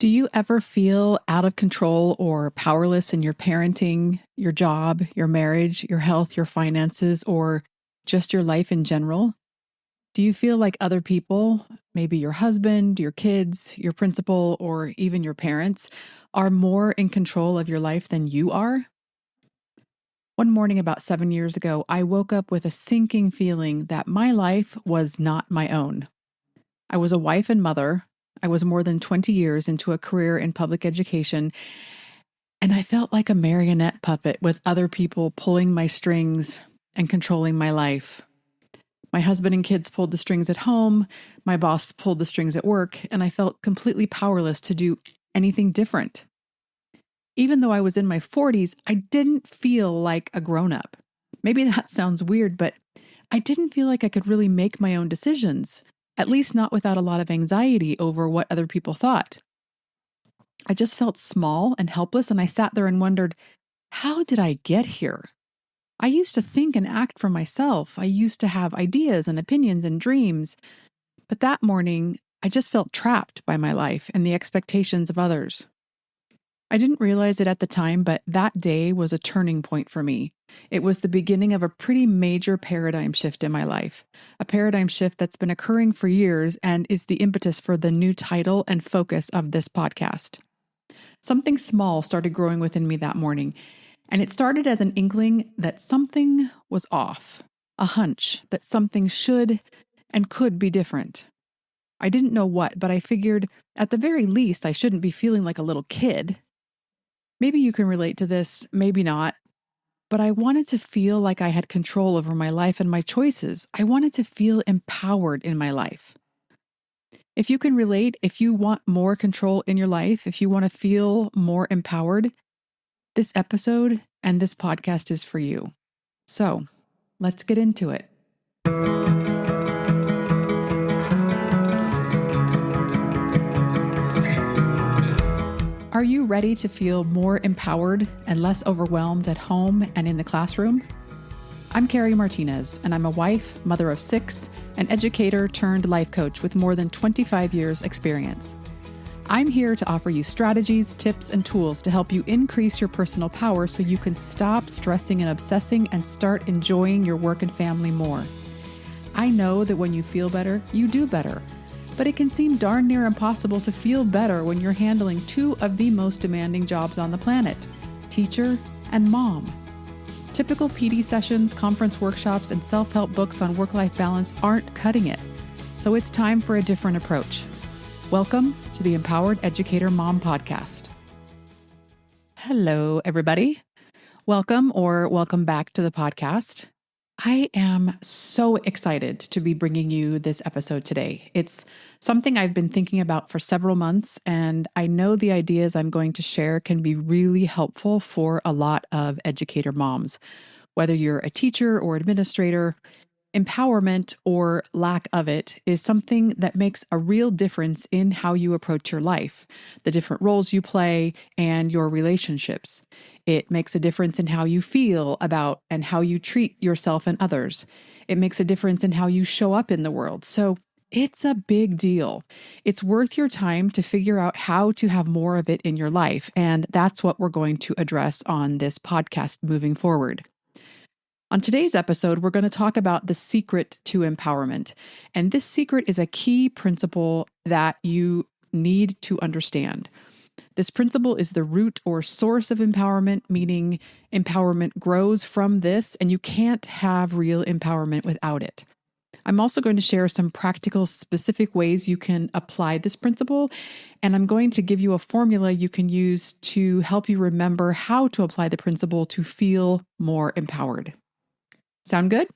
Do you ever feel out of control or powerless in your parenting, your job, your marriage, your health, your finances, or just your life in general? Do you feel like other people, maybe your husband, your kids, your principal, or even your parents, are more in control of your life than you are? One morning about 7 years ago, I woke up with a sinking feeling that my life was not my own. I was a wife and mother. I was more than 20 years into a career in public education, and I felt like a marionette puppet with other people pulling my strings and controlling my life. My husband and kids pulled the strings at home, my boss pulled the strings at work, and I felt completely powerless to do anything different. Even though I was in my 40s, I didn't feel like a grown-up. Maybe that sounds weird, but I didn't feel like I could really make my own decisions, at least not without a lot of anxiety over what other people thought. I just felt small and helpless, and I sat there and wondered, how did I get here? I used to think and act for myself. I used to have ideas and opinions and dreams. But that morning, I just felt trapped by my life and the expectations of others. I didn't realize it at the time, but that day was a turning point for me. It was the beginning of a pretty major paradigm shift in my life, a paradigm shift that's been occurring for years and is the impetus for the new title and focus of this podcast. Something small started growing within me that morning, and it started as an inkling that something was off, a hunch that something should and could be different. I didn't know what, but I figured at the very least I shouldn't be feeling like a little kid. Maybe you can relate to this, maybe not, but I wanted to feel like I had control over my life and my choices. I wanted to feel empowered in my life. If you can relate, if you want more control in your life, if you want to feel more empowered, this episode and this podcast is for you. So, let's get into it. Are you ready to feel more empowered and less overwhelmed at home and in the classroom? I'm Carrie Martinez, and I'm a wife, mother of 6, an educator turned life coach with more than 25 years experience. I'm here to offer you strategies, tips, and tools to help you increase your personal power so you can stop stressing and obsessing and start enjoying your work and family more. I know that when you feel better, you do better. But it can seem darn near impossible to feel better when you're handling 2 of the most demanding jobs on the planet, teacher and mom. Typical PD sessions, conference workshops, and self-help books on work-life balance aren't cutting it. So it's time for a different approach. Welcome to the Empowered Educator Mom Podcast. Hello, everybody. Welcome or welcome back to the podcast. I am so excited to be bringing you this episode today. It's something I've been thinking about for several months, and I know the ideas I'm going to share can be really helpful for a lot of educator moms. Whether you're a teacher or administrator, empowerment or lack of it is something that makes a real difference in how you approach your life, the different roles you play, and your relationships. It makes a difference in how you feel about and how you treat yourself and others. It makes a difference in how you show up in the world. So it's a big deal. It's worth your time to figure out how to have more of it in your life, and that's what we're going to address on this podcast moving forward. On today's episode, we're going to talk about the secret to empowerment. And this secret is a key principle that you need to understand. This principle is the root or source of empowerment, meaning empowerment grows from this, and you can't have real empowerment without it. I'm also going to share some practical, specific ways you can apply this principle, and I'm going to give you a formula you can use to help you remember how to apply the principle to feel more empowered. Sound good?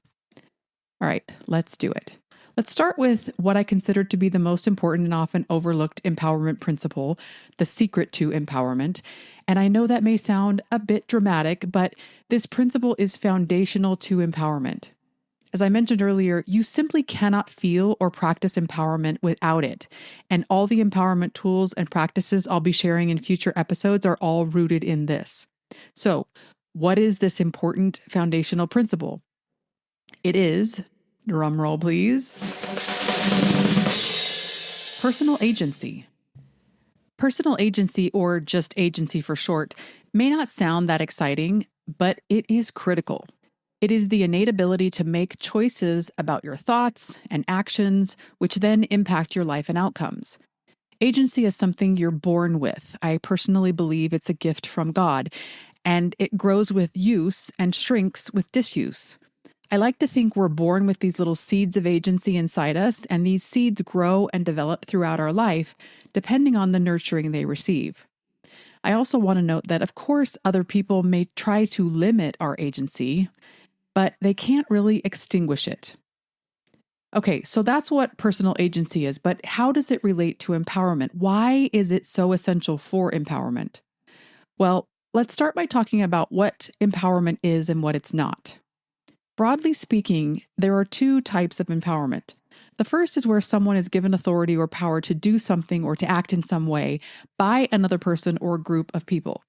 All right, let's do it. Let's start with what I consider to be the most important and often overlooked empowerment principle, the secret to empowerment. And I know that may sound a bit dramatic, but this principle is foundational to empowerment. As I mentioned earlier, you simply cannot feel or practice empowerment without it. And all the empowerment tools and practices I'll be sharing in future episodes are all rooted in this. So, what is this important foundational principle? It is, drum roll please, personal agency. Personal agency, or just agency for short, may not sound that exciting, but it is critical. It is the innate ability to make choices about your thoughts and actions, which then impact your life and outcomes. Agency is something you're born with. I personally believe it's a gift from God, and it grows with use and shrinks with disuse. I like to think we're born with these little seeds of agency inside us, and these seeds grow and develop throughout our life, depending on the nurturing they receive. I also want to note that, of course, other people may try to limit our agency, but they can't really extinguish it. Okay, so that's what personal agency is, but how does it relate to empowerment? Why is it so essential for empowerment? Well, let's start by talking about what empowerment is and what it's not. Broadly speaking, there are two types of empowerment. The first is where someone is given authority or power to do something or to act in some way by another person or group of people.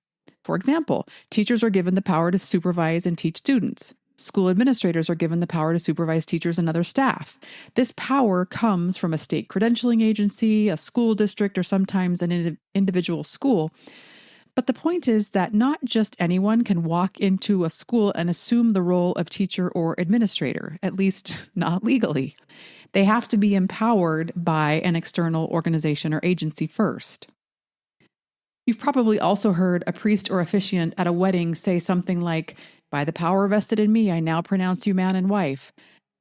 For example, teachers are given the power to supervise and teach students. School administrators are given the power to supervise teachers and other staff. This power comes from a state credentialing agency, a school district, or sometimes an individual school. But the point is that not just anyone can walk into a school and assume the role of teacher or administrator, at least not legally. They have to be empowered by an external organization or agency first. You've probably also heard a priest or officiant at a wedding say something like, "By the power vested in me, I now pronounce you man and wife."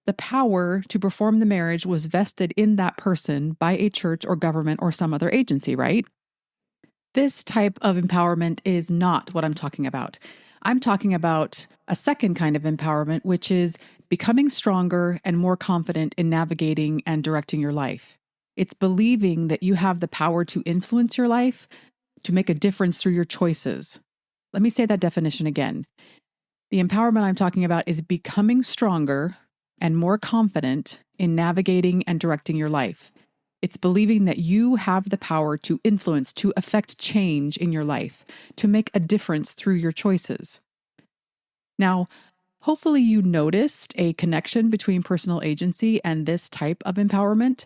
The power to perform the marriage was vested in that person by a church or government or some other agency, right? This type of empowerment is not what I'm talking about. I'm talking about a second kind of empowerment, which is becoming stronger and more confident in navigating and directing your life. It's believing that you have the power to influence your life, to make a difference through your choices. Let me say that definition again. The empowerment I'm talking about is becoming stronger and more confident in navigating and directing your life. It's believing that you have the power to influence, to affect change in your life, to make a difference through your choices. Now, hopefully you noticed a connection between personal agency and this type of empowerment.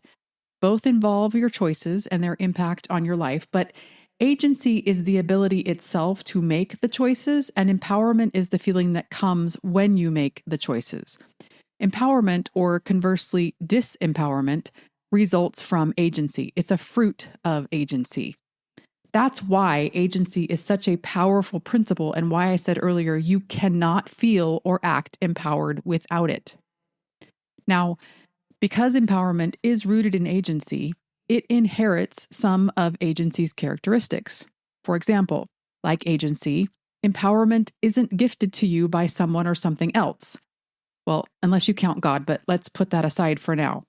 Both involve your choices and their impact on your life, but agency is the ability itself to make the choices, and empowerment is the feeling that comes when you make the choices. Empowerment, or conversely, disempowerment, results from agency. It's a fruit of agency. That's why agency is such a powerful principle, and why I said earlier you cannot feel or act empowered without it. Now, because empowerment is rooted in agency, it inherits some of agency's characteristics. For example, like agency, empowerment isn't gifted to you by someone or something else. Well, unless you count God, but let's put that aside for now.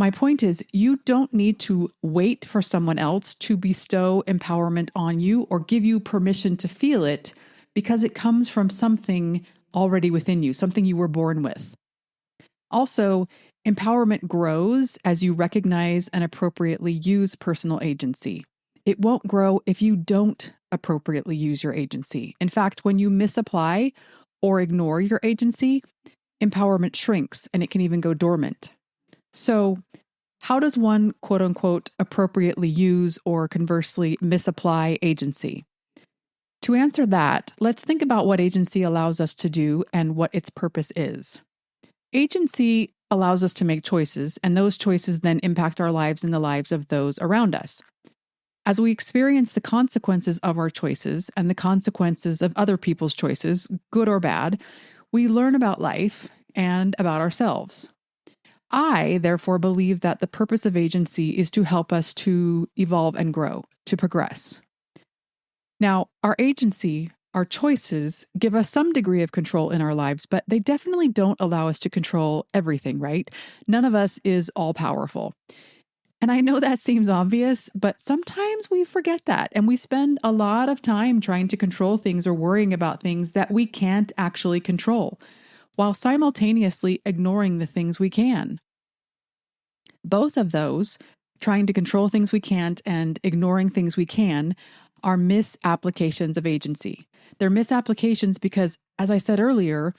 My point is, you don't need to wait for someone else to bestow empowerment on you or give you permission to feel it, because it comes from something already within you, something you were born with. Also, empowerment grows as you recognize and appropriately use personal agency. It won't grow if you don't appropriately use your agency. In fact, when you misapply or ignore your agency, empowerment shrinks and it can even go dormant. So, how does one, quote unquote, appropriately use or conversely misapply agency? To answer that, let's think about what agency allows us to do and what its purpose is. Agency allows us to make choices, and those choices then impact our lives and the lives of those around us. As we experience the consequences of our choices and the consequences of other people's choices, good or bad, we learn about life and about ourselves. I, therefore, believe that the purpose of agency is to help us to evolve and grow, to progress. Now, our agency, our choices, give us some degree of control in our lives, but they definitely don't allow us to control everything, right? None of us is all-powerful. And I know that seems obvious, but sometimes we forget that, and we spend a lot of time trying to control things or worrying about things that we can't actually control, while simultaneously ignoring the things we can. Both of those, trying to control things we can't and ignoring things we can, are misapplications of agency. They're misapplications because, as I said earlier,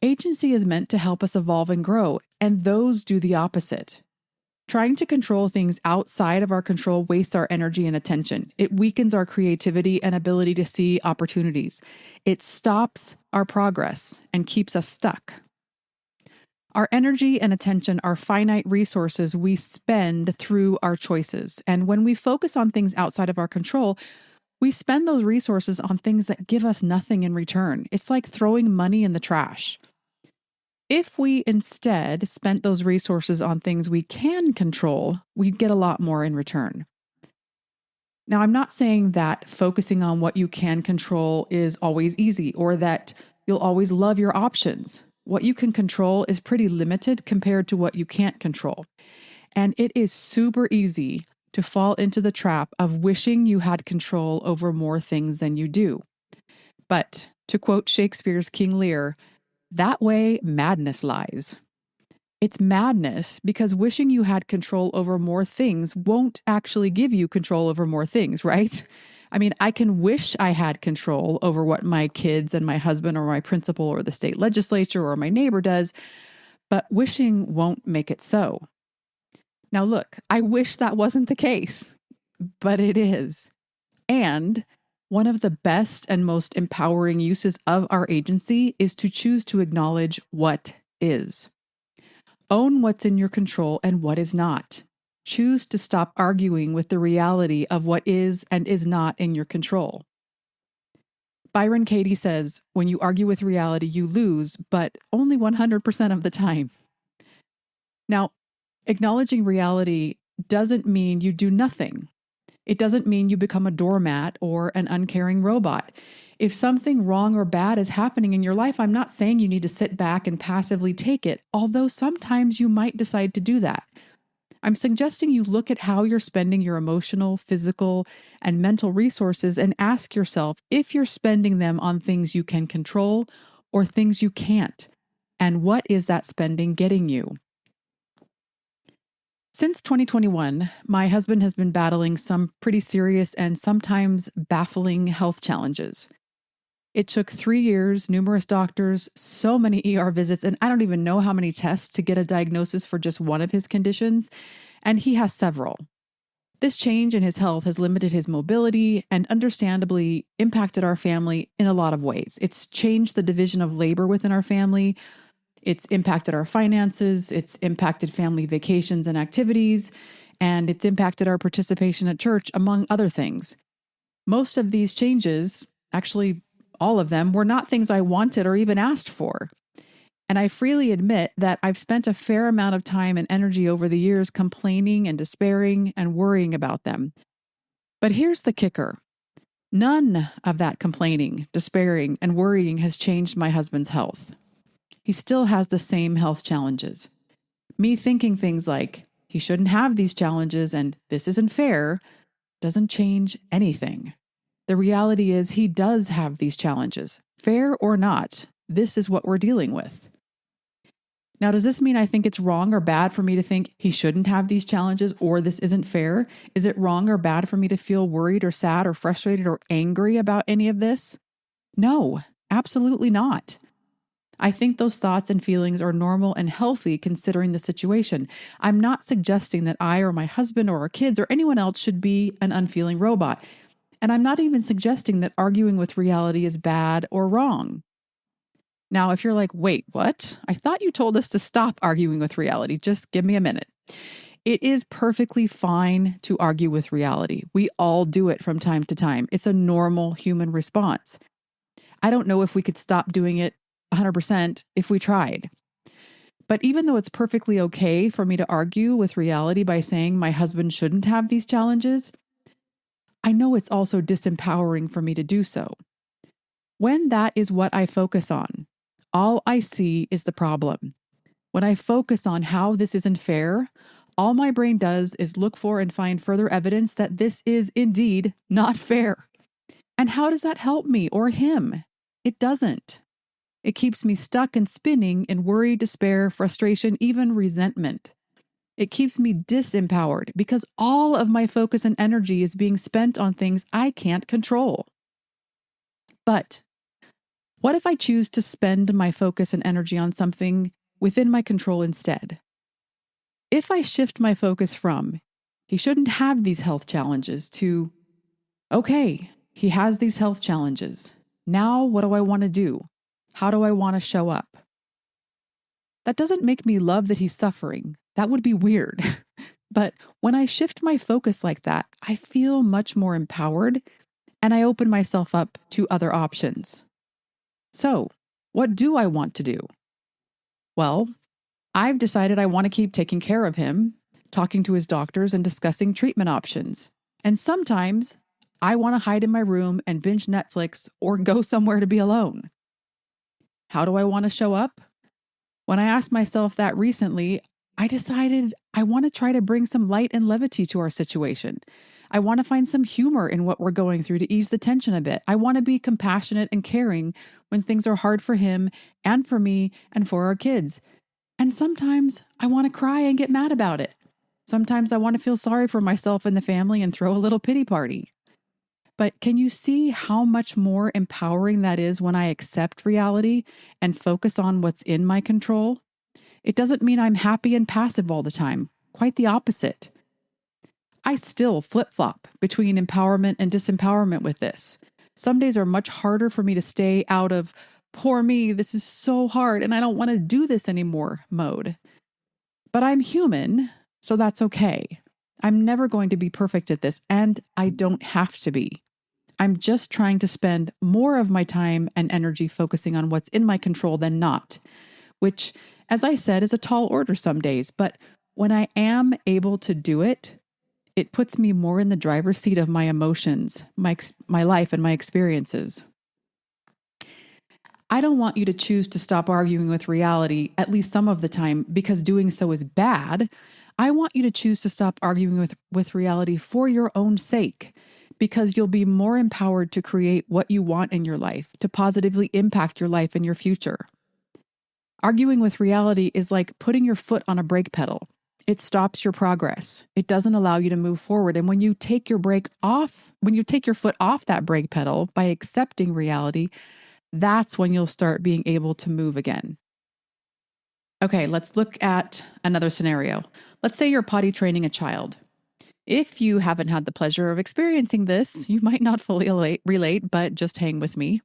agency is meant to help us evolve and grow, and those do the opposite. Trying to control things outside of our control wastes our energy and attention. It weakens our creativity and ability to see opportunities. It stops our progress and keeps us stuck. Our energy and attention are finite resources we spend through our choices. And when we focus on things outside of our control, we spend those resources on things that give us nothing in return. It's like throwing money in the trash. If we instead spent those resources on things we can control, we'd get a lot more in return. Now, I'm not saying that focusing on what you can control is always easy or that you'll always love your options. What you can control is pretty limited compared to what you can't control. And it is super easy to fall into the trap of wishing you had control over more things than you do. But to quote Shakespeare's King Lear, that way madness lies. It's madness because wishing you had control over more things won't actually give you control over more things, right? I mean, I can wish I had control over what my kids and my husband or my principal or the state legislature or my neighbor does, but wishing won't make it so. Now, look, I wish that wasn't the case, but it is. And one of the best and most empowering uses of our agency is to choose to acknowledge what is. Own what's in your control and what is not. Choose to stop arguing with the reality of what is and is not in your control. Byron Katie says, when you argue with reality, you lose, but only 100% of the time. Now, acknowledging reality doesn't mean you do nothing. It doesn't mean you become a doormat or an uncaring robot. If something wrong or bad is happening in your life, I'm not saying you need to sit back and passively take it, although sometimes you might decide to do that. I'm suggesting you look at how you're spending your emotional, physical, and mental resources and ask yourself if you're spending them on things you can control or things you can't, and what is that spending getting you? Since 2021, my husband has been battling some pretty serious and sometimes baffling health challenges. It took 3 years, numerous doctors, so many ER visits, and I don't even know how many tests to get a diagnosis for just one of his conditions, and he has several. This change in his health has limited his mobility and understandably impacted our family in a lot of ways. It's changed the division of labor within our family. It's impacted our finances, it's impacted family vacations and activities, and it's impacted our participation at church, among other things. Most of these changes, actually all of them, were not things I wanted or even asked for. And I freely admit that I've spent a fair amount of time and energy over the years complaining and despairing and worrying about them. But here's the kicker. None of that complaining, despairing, and worrying has changed my husband's health. He still has the same health challenges. Me thinking things like, he shouldn't have these challenges and this isn't fair, doesn't change anything. The reality is he does have these challenges. Fair or not, this is what we're dealing with. Now, does this mean I think it's wrong or bad for me to think he shouldn't have these challenges or this isn't fair? Is it wrong or bad for me to feel worried or sad or frustrated or angry about any of this? No, absolutely not. I think those thoughts and feelings are normal and healthy considering the situation. I'm not suggesting that I or my husband or our kids or anyone else should be an unfeeling robot. And I'm not even suggesting that arguing with reality is bad or wrong. Now, if you're like, wait, what? I thought you told us to stop arguing with reality. Just give me a minute. It is perfectly fine to argue with reality. We all do it from time to time. It's a normal human response. I don't know if we could stop doing it 100% if we tried. But even though it's perfectly okay for me to argue with reality by saying my husband shouldn't have these challenges, I know it's also disempowering for me to do so. When that is what I focus on, all I see is the problem. When I focus on how this isn't fair, all my brain does is look for and find further evidence that this is indeed not fair. And how does that help me or him? It doesn't. It keeps me stuck and spinning in worry, despair, frustration, even resentment. It keeps me disempowered because all of my focus and energy is being spent on things I can't control. But what if I choose to spend my focus and energy on something within my control instead? If I shift my focus from, he shouldn't have these health challenges, to, okay, he has these health challenges. Now, what do I want to do? How do I want to show up? That doesn't make me love that he's suffering. That would be weird. But when I shift my focus like that, I feel much more empowered and I open myself up to other options. So, what do I want to do? Well, I've decided I want to keep taking care of him, talking to his doctors and discussing treatment options. And sometimes I want to hide in my room and binge Netflix or go somewhere to be alone. How do I want to show up? When I asked myself that recently, I decided I want to try to bring some light and levity to our situation. I want to find some humor in what we're going through to ease the tension a bit. I want to be compassionate and caring when things are hard for him and for me and for our kids. And sometimes I want to cry and get mad about it. Sometimes I want to feel sorry for myself and the family and throw a little pity party. But can you see how much more empowering that is when I accept reality and focus on what's in my control? It doesn't mean I'm happy and passive all the time. Quite the opposite. I still flip-flop between empowerment and disempowerment with this. Some days are much harder for me to stay out of, poor me, this is so hard and I don't want to do this anymore mode. But I'm human, so that's okay. I'm never going to be perfect at this, and I don't have to be. I'm just trying to spend more of my time and energy focusing on what's in my control than not, which, as I said, is a tall order some days. But when I am able to do it, it puts me more in the driver's seat of my emotions, my life, and my experiences. I don't want you to choose to stop arguing with reality at least some of the time because doing so is bad. I want you to choose to stop arguing with reality for your own sake, because you'll be more empowered to create what you want in your life, to positively impact your life and your future. Arguing with reality is like putting your foot on a brake pedal. It stops your progress. It doesn't allow you to move forward. And when you take your foot off that brake pedal by accepting reality, that's when you'll start being able to move again. Okay, let's look at another scenario. Let's say you're potty training a child. If you haven't had the pleasure of experiencing this, you might not fully relate, but just hang with me.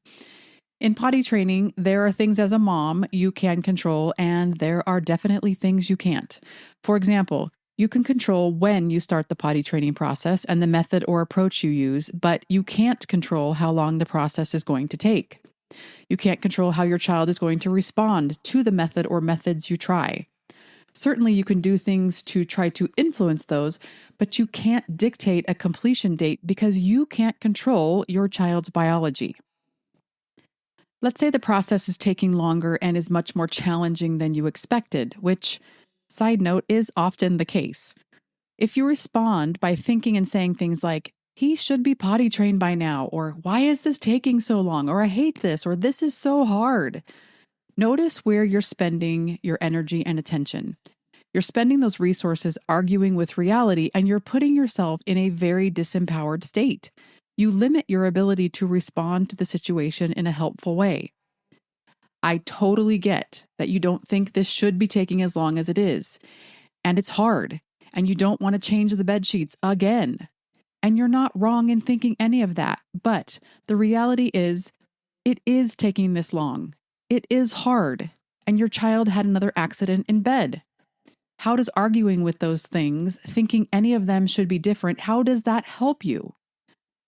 In potty training, there are things as a mom you can control, and there are definitely things you can't. For example, you can control when you start the potty training process and the method or approach you use, but you can't control how long the process is going to take. You can't control how your child is going to respond to the method or methods you try. Certainly, you can do things to try to influence those, but you can't dictate a completion date because you can't control your child's biology. Let's say the process is taking longer and is much more challenging than you expected, which, side note, is often the case. If you respond by thinking and saying things like, he should be potty trained by now, or why is this taking so long, or I hate this, or this is so hard, notice where you're spending your energy and attention. You're spending those resources arguing with reality, and you're putting yourself in a very disempowered state. You limit your ability to respond to the situation in a helpful way. I totally get that you don't think this should be taking as long as it is, and it's hard, and you don't want to change the bed sheets again. And you're not wrong in thinking any of that, but the reality is, it is taking this long. It is hard, and your child had another accident in bed. How does arguing with those things, thinking any of them should be different, how does that help you?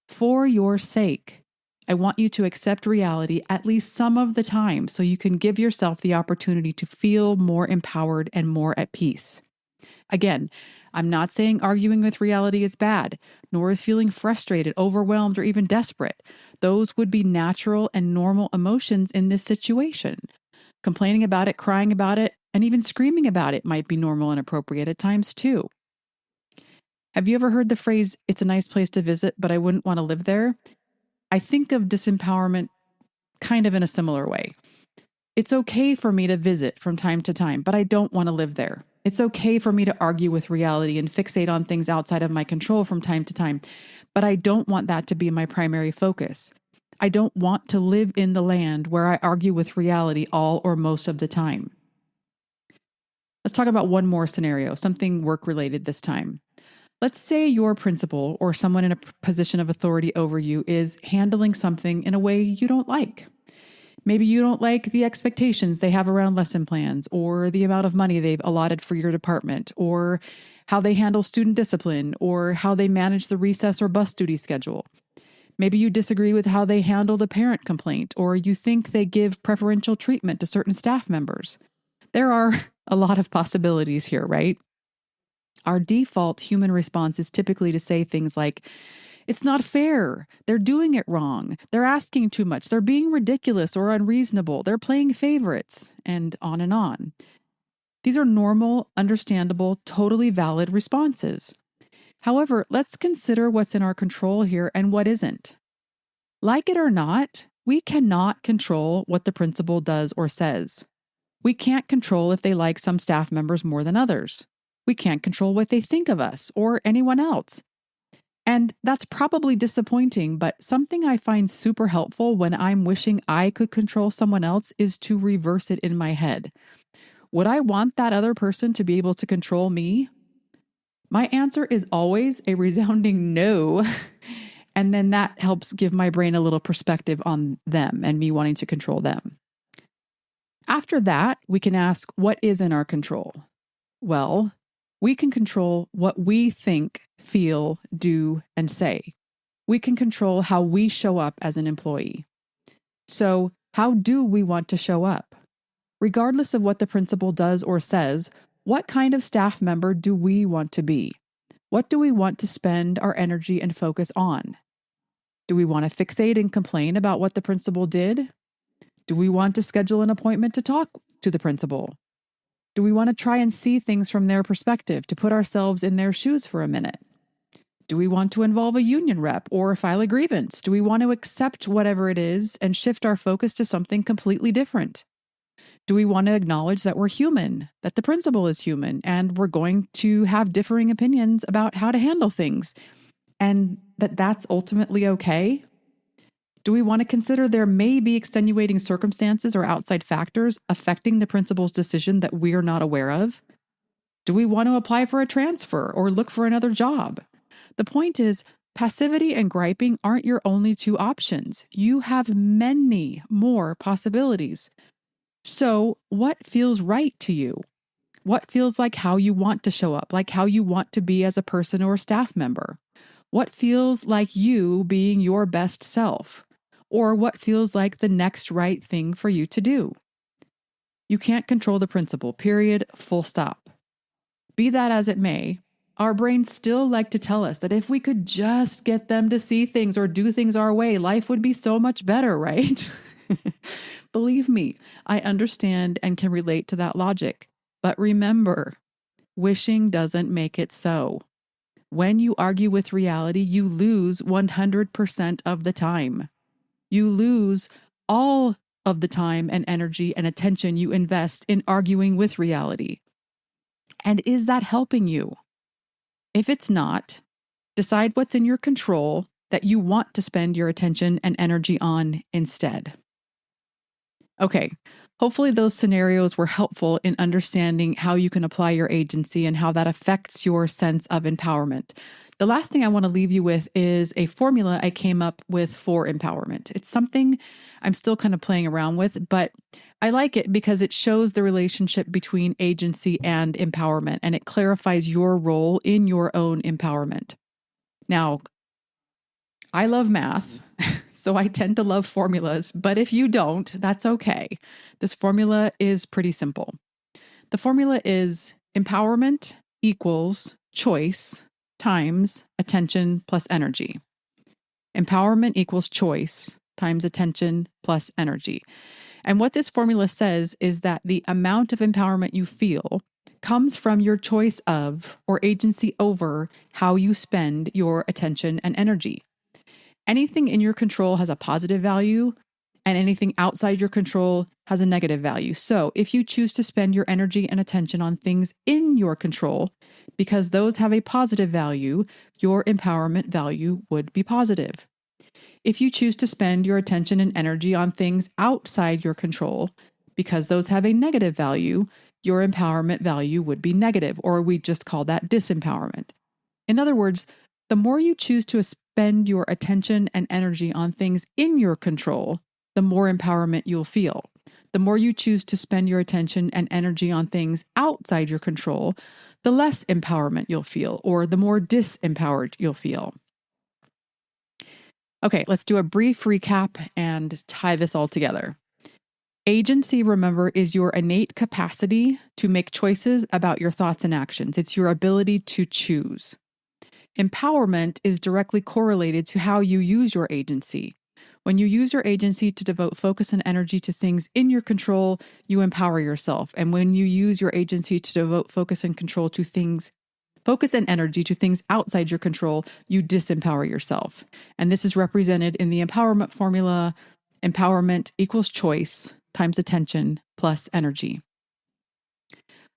For your sake, I want you to accept reality at least some of the time so you can give yourself the opportunity to feel more empowered and more at peace. Again, I'm not saying arguing with reality is bad, nor is feeling frustrated, overwhelmed, or even desperate. Those would be natural and normal emotions in this situation. Complaining about it, crying about it, and even screaming about it might be normal and appropriate at times too. Have you ever heard the phrase, it's a nice place to visit, but I wouldn't want to live there? I think of disempowerment kind of in a similar way. It's okay for me to visit from time to time, but I don't want to live there. It's okay for me to argue with reality and fixate on things outside of my control from time to time, but I don't want that to be my primary focus. I don't want to live in the land where I argue with reality all or most of the time. Let's talk about one more scenario, something work related this time. Let's say your principal or someone in a position of authority over you is handling something in a way you don't like. Maybe you don't like the expectations they have around lesson plans, or the amount of money they've allotted for your department, or how they handle student discipline, or how they manage the recess or bus duty schedule. Maybe you disagree with how they handled a parent complaint, or you think they give preferential treatment to certain staff members. There are a lot of possibilities here, right? Our default human response is typically to say things like, "It's not fair. They're doing it wrong. They're asking too much. They're being ridiculous or unreasonable. They're playing favorites," and on and on. These are normal, understandable, totally valid responses. However, let's consider what's in our control here and what isn't. Like it or not, we cannot control what the principal does or says. We can't control if they like some staff members more than others. We can't control what they think of us or anyone else. And that's probably disappointing, but something I find super helpful when I'm wishing I could control someone else is to reverse it in my head. Would I want that other person to be able to control me? My answer is always a resounding no. And then that helps give my brain a little perspective on them and me wanting to control them. After that, we can ask, what is in our control? Well, we can control what we think, feel, do, and say. We can control how we show up as an employee. So, how do we want to show up? Regardless of what the principal does or says, what kind of staff member do we want to be? What do we want to spend our energy and focus on? Do we want to fixate and complain about what the principal did? Do we want to schedule an appointment to talk to the principal? Do we want to try and see things from their perspective, to put ourselves in their shoes for a minute? Do we want to involve a union rep or file a grievance? Do we want to accept whatever it is and shift our focus to something completely different? Do we want to acknowledge that we're human, that the principal is human, and we're going to have differing opinions about how to handle things, and that that's ultimately okay? Do we want to consider there may be extenuating circumstances or outside factors affecting the principal's decision that we're not aware of? Do we want to apply for a transfer or look for another job? The point is, passivity and griping aren't your only two options. You have many more possibilities. So, what feels right to you? What feels like how you want to show up, like how you want to be as a person or staff member? What feels like you being your best self? Or what feels like the next right thing for you to do? You can't control the principal, period, full stop. Be that as it may, our brains still like to tell us that if we could just get them to see things or do things our way, life would be so much better, right? Believe me, I understand and can relate to that logic. But remember, wishing doesn't make it so. When you argue with reality, you lose 100% of the time. You lose all of the time and energy and attention you invest in arguing with reality. And is that helping you? If it's not, decide what's in your control that you want to spend your attention and energy on instead. Okay, hopefully those scenarios were helpful in understanding how you can apply your agency and how that affects your sense of empowerment. The last thing I want to leave you with is a formula I came up with for empowerment. It's something I'm still kind of playing around with, but I like it because it shows the relationship between agency and empowerment, and it clarifies your role in your own empowerment. Now, I love math, so I tend to love formulas, but if you don't, that's okay. This formula is pretty simple. The formula is empowerment equals choice times attention plus energy. Empowerment equals choice times attention plus energy. And what this formula says is that the amount of empowerment you feel comes from your choice of or agency over how you spend your attention and energy. Anything in your control has a positive value, and anything outside your control has a negative value. So if you choose to spend your energy and attention on things in your control, because those have a positive value, your empowerment value would be positive. If you choose to spend your attention and energy on things outside your control, because those have a negative value, your empowerment value would be negative, or we just call that disempowerment. In other words, the more you choose to spend your attention and energy on things in your control, the more empowerment you'll feel. The more you choose to spend your attention and energy on things outside your control, the less empowerment you'll feel, or the more disempowered you'll feel. Okay, let's do a brief recap and tie this all together. Agency, remember, is your innate capacity to make choices about your thoughts and actions. It's your ability to choose. Empowerment is directly correlated to how you use your agency. When you use your agency to devote focus and energy to things in your control, you empower yourself. And when you use your agency to devote focus and energy to things outside your control, you disempower yourself. And this is represented in the empowerment formula: empowerment equals choice times attention plus energy.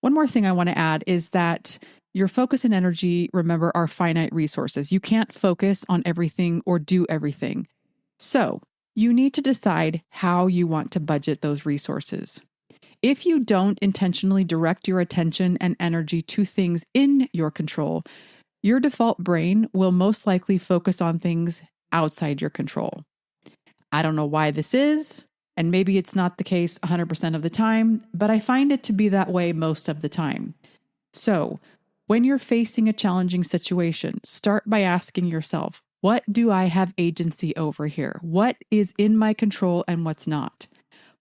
One more thing I want to add is that your focus and energy, remember, are finite resources. You can't focus on everything or do everything. So you need to decide how you want to budget those resources. If you don't intentionally direct your attention and energy to things in your control, your default brain will most likely focus on things outside your control. I don't know why this is, and maybe it's not the case 100% of the time, but I find it to be that way most of the time. So, when you're facing a challenging situation, start by asking yourself, what do I have agency over here? What is in my control and what's not?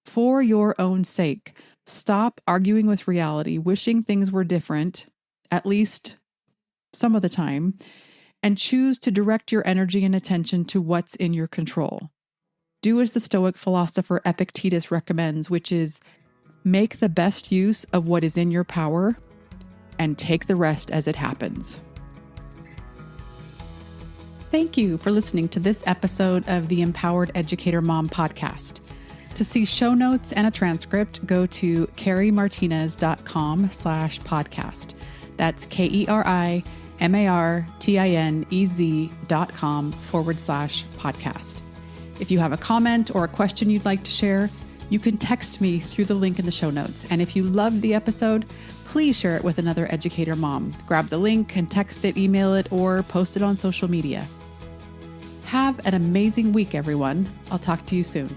For your own sake, stop arguing with reality, wishing things were different, at least some of the time, and choose to direct your energy and attention to what's in your control. Do as the Stoic philosopher Epictetus recommends, which is make the best use of what is in your power and take the rest as it happens. Thank you for listening to this episode of the Empowered Educator Mom podcast. To see show notes and a transcript, go to kerimartinez.com/podcast. That's KeriMartinez.com/podcast. If you have a comment or a question you'd like to share, you can text me through the link in the show notes. And if you loved the episode, please share it with another educator mom. Grab the link and text it, email it, or post it on social media. Have an amazing week, everyone. I'll talk to you soon.